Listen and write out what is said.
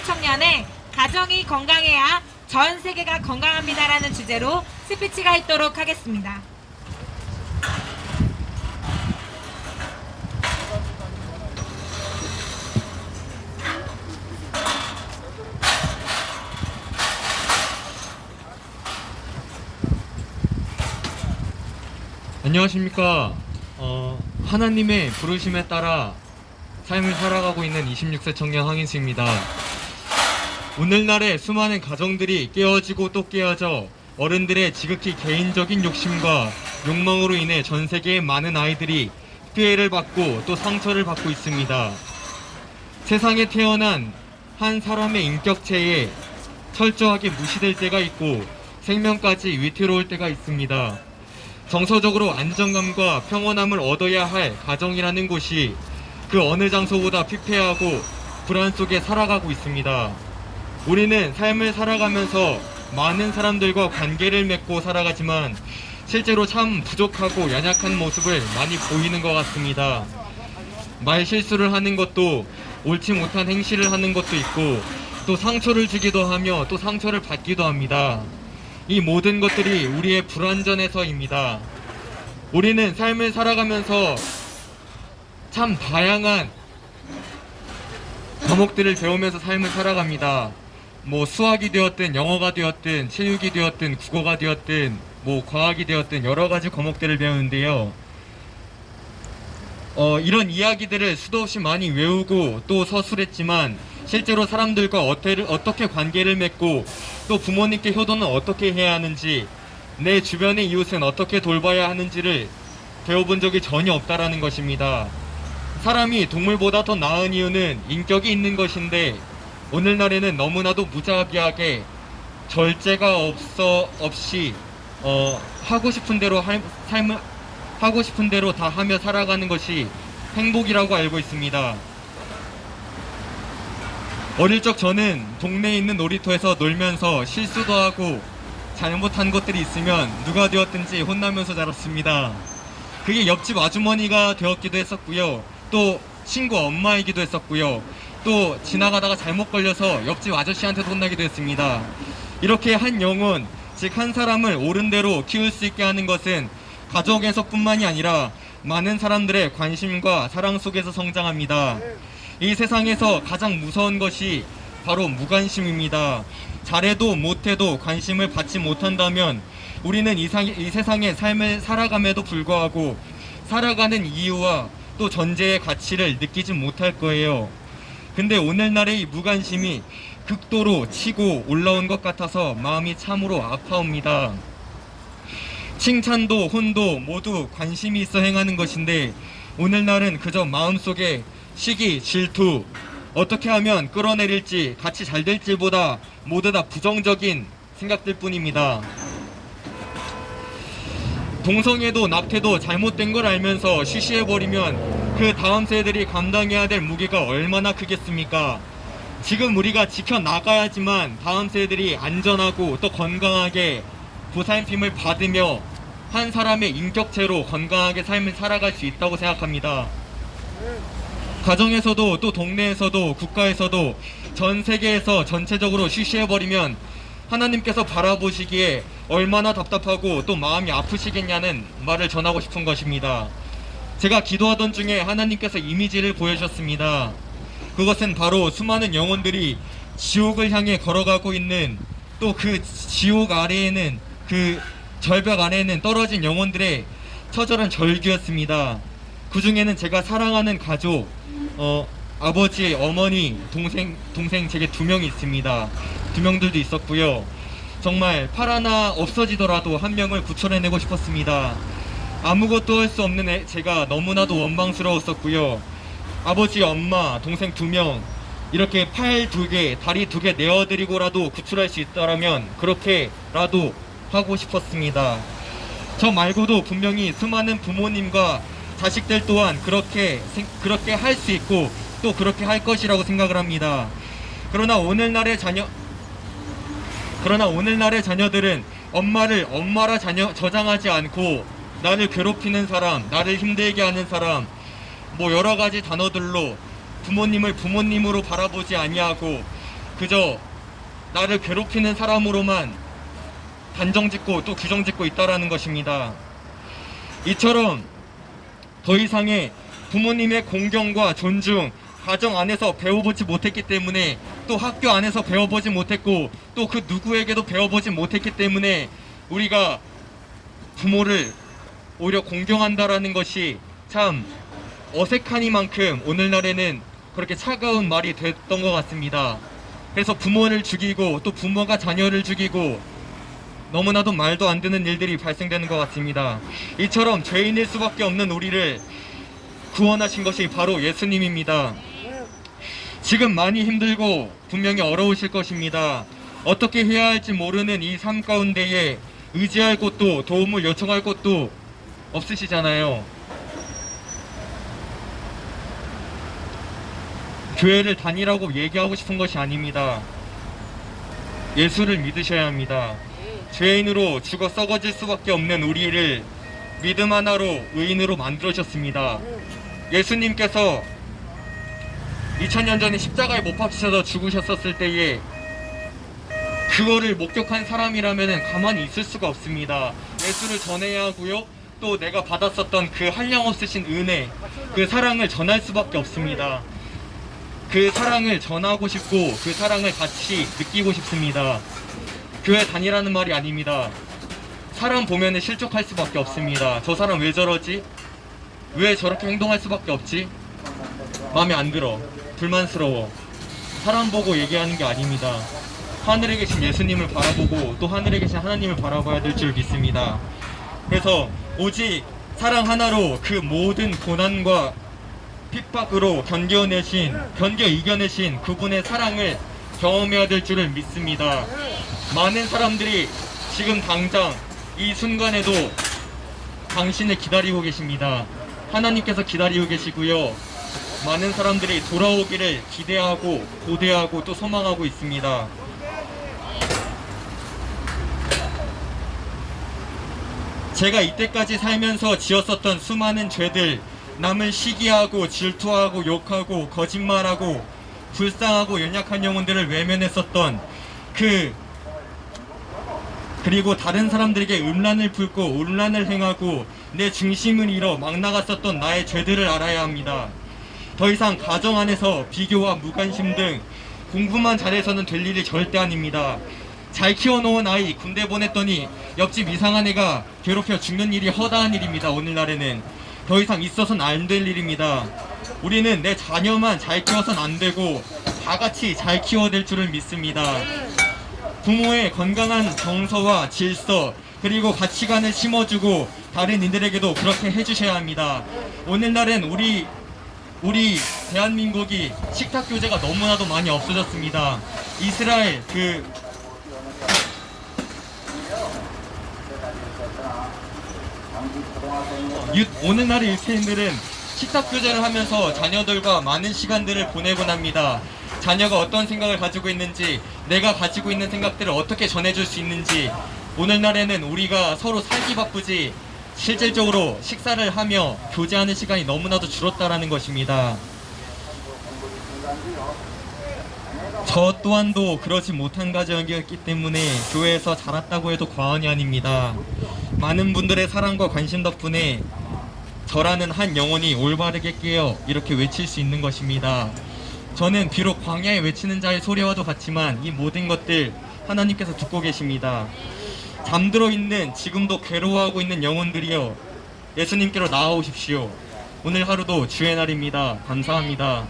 청년의 가정이 건강해야 전 세계가 건강합니다라는 주제로 스피치가 있도록 하겠습니다. 안녕하십니까. 하나님의 부르심에 따라 삶을 살아가고 있는 26세 청년 황인수입니다. 오늘날의 수많은 가정들이 깨어지고 또 깨어져 어른들의 지극히 개인적인 욕심과 욕망으로 인해 전 세계의 많은 아이들이 피해를 받고 또 상처를 받고 있습니다. 세상에 태어난 한 사람의 인격체에 철저하게 무시될 때가 있고 생명까지 위태로울 때가 있습니다. 정서적으로 안정감과 평온함을 얻어야 할 가정이라는 곳이 그 어느 장소보다 피폐하고 불안 속에 살아가고 있습니다. 우리는 삶을 살아가면서 많은 사람들과 관계를 맺고 살아가지만 실제로 참 부족하고 연약한 모습을 많이 보이는 것 같습니다. 말 실수를 하는 것도 옳지 못한 행실을 하는 것도 있고 또 상처를 주기도 하며 또 상처를 받기도 합니다. 이 모든 것들이 우리의 불완전해서입니다. 우리는 삶을 살아가면서 참 다양한 과목들을 배우면서 삶을 살아갑니다. 수학이 되었든 영어가 되었든 체육이 되었든 국어가 되었든 과학이 되었든 여러 가지 과목들을 배우는데요. 이런 이야기들을 수도 없이 많이 외우고 또 서술했지만 실제로 사람들과 어떻게 관계를 맺고 또 부모님께 효도는 어떻게 해야 하는지 내 주변의 이웃은 어떻게 돌봐야 하는지를 배워본 적이 전혀 없다라는 것입니다. 사람이 동물보다 더 나은 이유는 인격이 있는 것인데 오늘날에는 너무나도 무자비하게 절제가 없이 하고 싶은 대로 삶을 하고 싶은 대로 다 하며 살아가는 것이 행복이라고 알고 있습니다. 어릴 적 저는 동네에 있는 놀이터에서 놀면서 실수도 하고 잘못한 것들이 있으면 누가 되었든지 혼나면서 자랐습니다. 그게 옆집 아주머니가 되었기도 했었고요. 또 친구 엄마이기도 했었고요. 또 지나가다가 잘못 걸려서 옆집 아저씨한테도 혼나기도 했습니다. 이렇게 한 영혼, 즉 한 사람을 옳은 대로 키울 수 있게 하는 것은 가정에서뿐만이 아니라 많은 사람들의 관심과 사랑 속에서 성장합니다. 이 세상에서 가장 무서운 것이 바로 무관심입니다. 잘해도 못해도 관심을 받지 못한다면 우리는 이 세상의 삶을 살아감에도 불구하고 살아가는 이유와 또 존재의 가치를 느끼지 못할 거예요. 근데 오늘날의 이 무관심이 극도로 치고 올라온 것 같아서 마음이 참으로 아파옵니다. 칭찬도 혼도 모두 관심이 있어 행하는 것인데 오늘날은 그저 마음속에 시기, 질투, 어떻게 하면 끌어내릴지 같이 잘 될지보다 모두 다 부정적인 생각들 뿐입니다. 동성애도 낙태도 잘못된 걸 알면서 쉬쉬해버리면 그 다음 세대들이 감당해야 될 무게가 얼마나 크겠습니까? 지금 우리가 지켜나가야지만 다음 세대들이 안전하고 또 건강하게 보살핌을 받으며 한 사람의 인격체로 건강하게 삶을 살아갈 수 있다고 생각합니다. 가정에서도 또 동네에서도 국가에서도 전 세계에서 전체적으로 쉬쉬해버리면 하나님께서 바라보시기에 얼마나 답답하고 또 마음이 아프시겠냐는 말을 전하고 싶은 것입니다. 제가 기도하던 중에 하나님께서 이미지를 보여주셨습니다. 그것은 바로 수많은 영혼들이 지옥을 향해 걸어가고 있는 또 그 지옥 아래에는 그 절벽 아래에는 떨어진 영혼들의 처절한 절규였습니다. 그 중에는 제가 사랑하는 가족, 아버지, 어머니, 동생 제게 2명이 있습니다. 2명들도 있었고요. 정말 팔 하나 없어지더라도 한 명을 구출해내고 싶었습니다. 아무것도 할 수 없는 제가 너무나도 원망스러웠었고요. 아버지, 엄마, 동생 2명 이렇게 팔 2개, 다리 2개 내어드리고라도 구출할 수 있다면 그렇게라도 하고 싶었습니다. 저 말고도 분명히 수많은 부모님과 자식들 또한 그렇게 할 수 있고 또 그렇게 할 것이라고 생각을 합니다. 그러나 오늘날의 자녀들은 엄마를 엄마라 저장하지 않고 나를 괴롭히는 사람, 나를 힘들게 하는 사람, 여러 가지 단어들로 부모님을 부모님으로 바라보지 아니하고 그저 나를 괴롭히는 사람으로만 단정짓고 또 규정짓고 있다라는 것입니다. 이처럼 더 이상의 부모님의 공경과 존중, 가정 안에서 배워보지 못했기 때문에, 또 학교 안에서 배워보지 못했고, 또 그 누구에게도 배워보지 못했기 때문에 우리가 부모를 오히려 공경한다라는 것이 참 어색하니만큼 오늘날에는 그렇게 차가운 말이 됐던 것 같습니다. 그래서 부모를 죽이고 또 부모가 자녀를 죽이고 너무나도 말도 안 되는 일들이 발생되는 것 같습니다. 이처럼 죄인일 수밖에 없는 우리를 구원하신 것이 바로 예수님입니다. 지금 많이 힘들고 분명히 어려우실 것입니다. 어떻게 해야 할지 모르는 이 삶 가운데에 의지할 곳도 도움을 요청할 곳도 없으시잖아요. 교회를 다니라고 얘기하고 싶은 것이 아닙니다. 예수를 믿으셔야 합니다. 죄인으로 죽어 썩어질 수밖에 없는 우리를 믿음 하나로 의인으로 만들어주셨습니다. 예수님께서 2000년 전에 십자가에 못 박히셔서 죽으셨었을 때에 그거를 목격한 사람이라면 가만히 있을 수가 없습니다. 예수를 전해야 하고요, 또 내가 받았었던 그 한량없으신 은혜, 그 사랑을 전할 수밖에 없습니다. 그 사랑을 전하고 싶고 그 사랑을 같이 느끼고 싶습니다. 교회 다니라는 말이 아닙니다. 사람 보면은 실족할 수밖에 없습니다. 저 사람 왜 저러지? 왜 저렇게 행동할 수밖에 없지? 마음에 안 들어. 불만스러워. 사람 보고 얘기하는 게 아닙니다. 하늘에 계신 예수님을 바라보고 또 하늘에 계신 하나님을 바라봐야 될 줄 믿습니다. 그래서 오직 사랑 하나로 그 모든 고난과 핍박으로 견뎌 이겨내신 그분의 사랑을 경험해야 될 줄을 믿습니다. 많은 사람들이 지금 당장 이 순간에도 당신을 기다리고 계십니다. 하나님께서 기다리고 계시고요, 많은 사람들이 돌아오기를 기대하고 고대하고 또 소망하고 있습니다. 제가 이때까지 살면서 지었었던 수많은 죄들, 남을 시기하고 질투하고 욕하고 거짓말하고 불쌍하고 연약한 영혼들을 외면했었던 그리고 다른 사람들에게 음란을 품고 음란을 행하고 내 중심을 잃어 막 나갔었던 나의 죄들을 알아야 합니다. 더 이상 가정 안에서 비교와 무관심 등 공부만 잘해서는 될 일이 절대 아닙니다. 잘 키워놓은 아이 군대 보냈더니 옆집 이상한 애가 괴롭혀 죽는 일이 허다한 일입니다. 오늘날에는 더 이상 있어서는 안 될 일입니다. 우리는 내 자녀만 잘 키워서는 안 되고 다 같이 잘 키워야 될 줄을 믿습니다. 부모의 건강한 정서와 질서 그리고 가치관을 심어주고 다른 이들에게도 그렇게 해주셔야 합니다. 오늘날은 우리 대한민국이 식탁 교재가 너무나도 많이 없어졌습니다. 이스라엘 오늘날의 유태인들은 식탁 교제를 하면서 자녀들과 많은 시간들을 보내곤 합니다. 자녀가 어떤 생각을 가지고 있는지, 내가 가지고 있는 생각들을 어떻게 전해줄 수 있는지, 오늘날에는 우리가 서로 살기 바쁘지 실질적으로 식사를 하며 교제하는 시간이 너무나도 줄었다라는 것입니다. 저 또한도 그러지 못한 가정이었기 때문에 교회에서 자랐다고 해도 과언이 아닙니다. 많은 분들의 사랑과 관심 덕분에 저라는 한 영혼이 올바르게 깨어 이렇게 외칠 수 있는 것입니다. 저는 비록 광야에 외치는 자의 소리와도 같지만 이 모든 것들 하나님께서 듣고 계십니다. 잠들어 있는 지금도 괴로워하고 있는 영혼들이여, 예수님께로 나아오십시오. 오늘 하루도 주의 날입니다. 감사합니다.